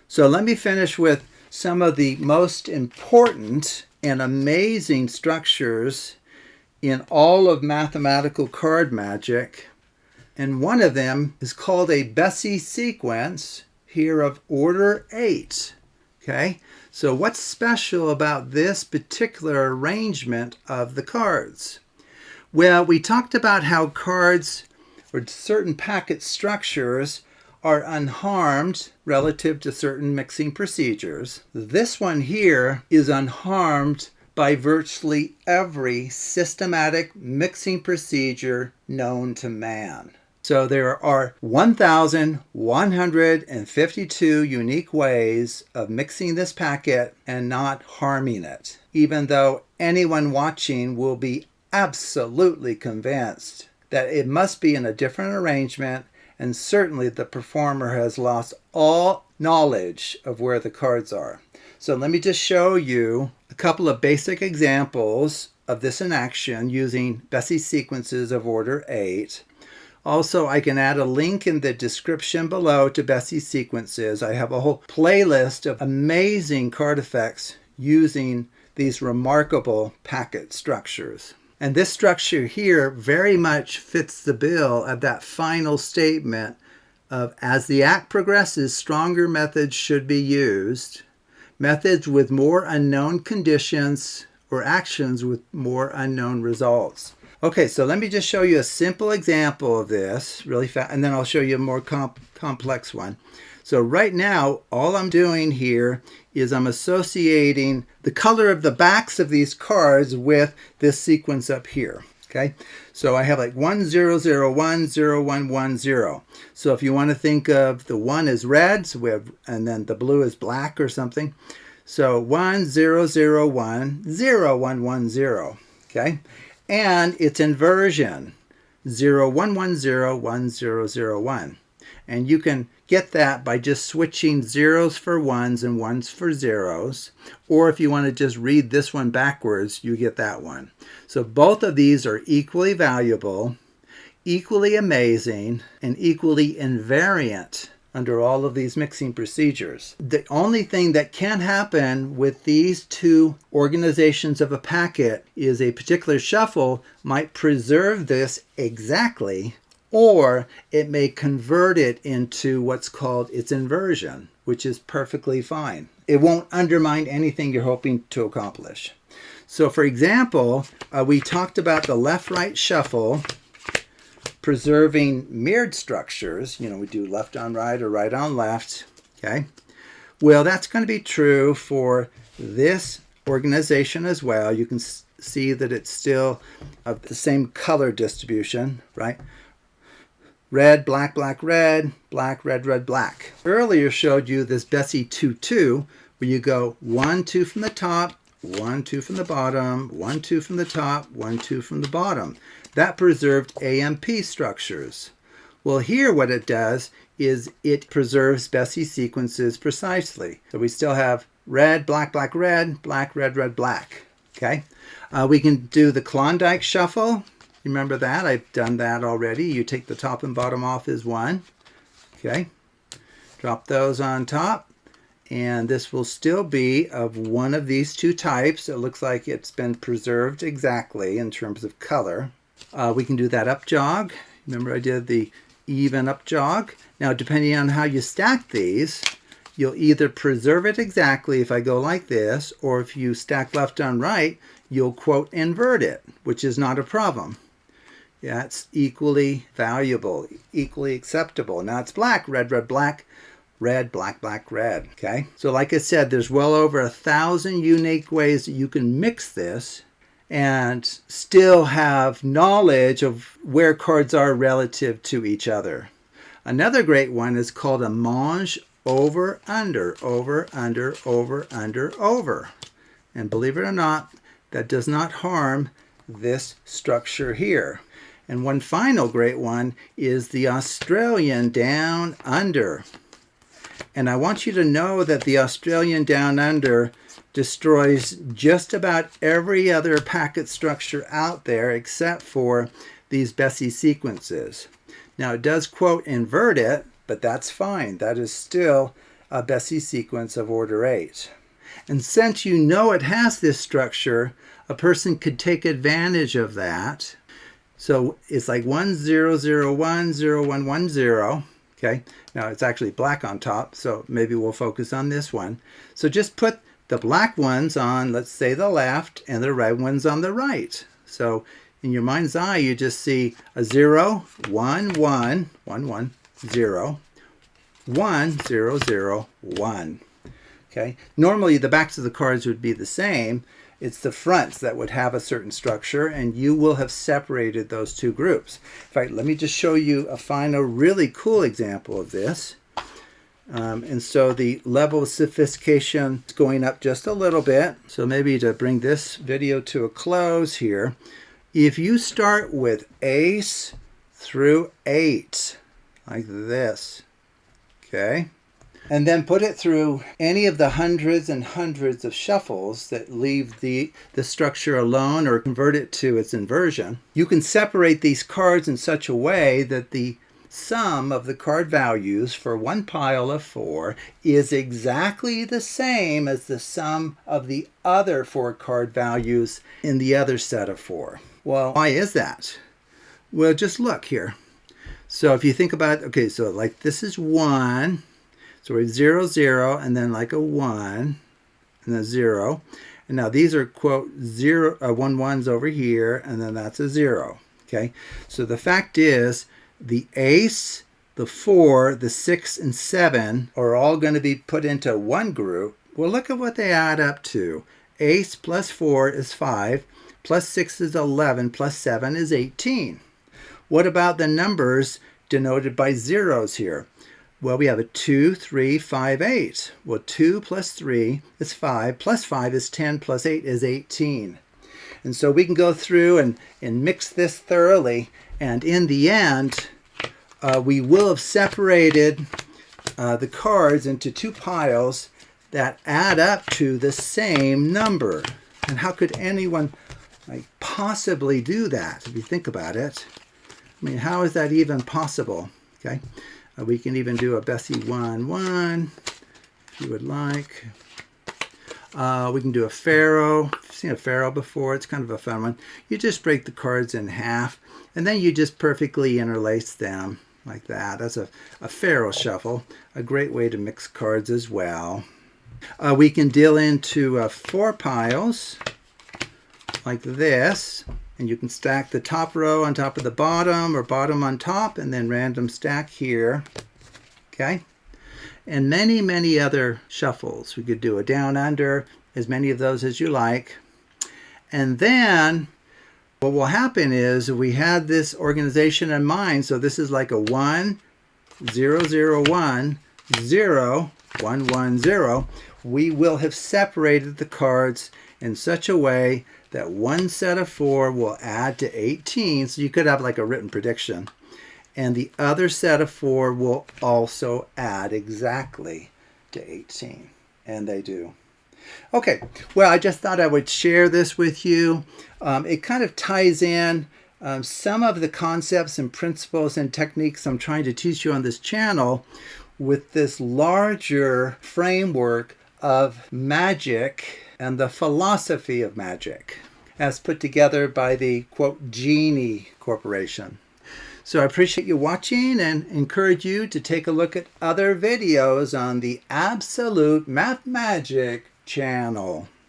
So let me finish with some of the most important and amazing structures in all of mathematical card magic. And one of them is called a Bessey sequence, here of order 8. Okay, so what's special about this particular arrangement of the cards? Well, we talked about how cards or certain packet structures are unharmed relative to certain mixing procedures. This one here is unharmed by virtually every systematic mixing procedure known to man. So there are 1,152 unique ways of mixing this packet and not harming it, even though anyone watching will be absolutely convinced that it must be in a different arrangement, and certainly the performer has lost all knowledge of where the cards are. So let me just show you a couple of basic examples of this in action using Bessey sequences of order 8. Also, I can add a link in the description below to Bessey sequences. I have a whole playlist of amazing card effects using these remarkable packet structures. And this structure here very much fits the bill of that final statement of, as the act progresses, stronger methods should be used. Methods with more unknown conditions or actions with more unknown results. Okay, so let me just show you a simple example of this really fast, and then I'll show you a more complex one. So right now, all I'm doing here is I'm associating the color of the backs of these cards with this sequence up here. Okay, so I have like 1 0 0 1 0 1 1 0. So if you want to think of the 1 as red, so we have, and then the blue is black or something. So 1 0 0 1 0 1 1 0. Okay, and it's inversion 0 1 1 0 1 0 0 1. And you can get that by just switching zeros for ones and ones for zeros. Or if you want to just read this one backwards, you get that one. So both of these are equally valuable, equally amazing, and equally invariant under all of these mixing procedures. The only thing that can happen with these two organizations of a packet is a particular shuffle might preserve this exactly, or it may convert it into what's called its inversion, which is perfectly fine. It won't undermine anything you're hoping to accomplish. So for example, we talked about the left-right shuffle preserving mirrored structures. You know, we do left on right or right on left. Okay. Well, that's going to be true for this organization as well. You can see that it's still of the same color distribution, right? Red, black, black, red, black, red, red, black. Earlier showed you this Bessey 2-2, where you go 1, 2 from the top, 1, 2 from the bottom, 1, 2 from the top, 1, 2 from the bottom. That preserved AMP structures. Well, here what it does is it preserves Bessey sequences precisely. So we still have red, black, black, red, black, red, red, black. Okay. We can do the Klondike shuffle. Remember that? I've done that already. You take the top and bottom off as one. Okay. Drop those on top. And this will still be of one of these two types. It looks like it's been preserved exactly in terms of color. We can do that up jog. Remember I did the even up jog. Now, depending on how you stack these, you'll either preserve it exactly if I go like this, or if you stack left on right, you'll quote invert it, which is not a problem. Yeah, it's equally valuable, equally acceptable. Now it's black, red, red, black, red, black, black, red. Okay, so like I said, there's well over 1,000 unique ways that you can mix this and still have knowledge of where cards are relative to each other. Another great one is called a mange over, under, over, under, over, under, over. And believe it or not, that does not harm this structure here. And one final great one is the Australian down under. And I want you to know that the Australian down under destroys just about every other packet structure out there except for these Bessey sequences. Now it does quote invert it, but that's fine. That is still a Bessey sequence of order 8. And since you know it has this structure, a person could take advantage of that. So it's like 1 0 0 1 0 1 1 0. Okay, now it's actually black on top, so maybe we'll focus on this one. So just put the black ones on, let's say, the left, and the red ones on the right. So in your mind's eye, you just see a 0, 1 1 1 1 0 1 0 0 1. Okay, normally the backs of the cards would be the same. It's the fronts that would have a certain structure, and you will have separated those two groups. In fact, let me just show you a final, really cool example of this. And so the level of sophistication is going up just a little bit. So maybe to bring this video to a close here, if you start with ace through 8, like this, okay? And then put it through any of the hundreds and hundreds of shuffles that leave the structure alone or convert it to its inversion. You can separate these cards in such a way that the sum of the card values for one pile of 4 is exactly the same as the sum of the other 4 card values in the other set of 4. Well, why is that? Well, just look here. So if you think about, okay, so like this is 1. So we have 0, 0, and then like a 1, and a 0. And now these are, quote, 1 ones over here, and then that's a 0. Okay? So the fact is, the ace, the 4, the 6, and 7 are all going to be put into one group. Well, look at what they add up to. Ace plus 4 is 5, plus 6 is 11, plus 7 is 18. What about the numbers denoted by zeros here? Well, we have a 2, 3, 5, 8. Well, 2 plus 3 is 5, plus 5 is 10, plus 8 is 18. And so we can go through and mix this thoroughly, and in the end, we will have separated the cards into two piles that add up to the same number. And how could anyone possibly do that, if you think about it? I mean, how is that even possible? Okay. We can even do a Bessey 1 1 if you would like. We can do a Pharaoh. I've seen a Pharaoh before. It's kind of a fun one. You just break the cards in half, and then you just perfectly interlace them like that. That's a Pharaoh shuffle, a great way to mix cards as well. We can deal into 4 piles like this. And you can stack the top row on top of the bottom or bottom on top, and then random stack here. Okay? And many, many other shuffles. We could do a down under, as many of those as you like. And then what will happen is we had this organization in mind. So this is like a 1, 0, 0, 1, 0, 1, 1, 0. We will have separated the cards in such a way that one set of 4 will add to 18. So you could have like a written prediction. And the other set of 4 will also add exactly to 18. And they do. Okay, well, I just thought I would share this with you. It kind of ties in some of the concepts and principles and techniques I'm trying to teach you on this channel with this larger framework of magic and the philosophy of magic as put together by the, quote, Genie Corporation. So I appreciate you watching and encourage you to take a look at other videos on the Absolute Math Magic channel.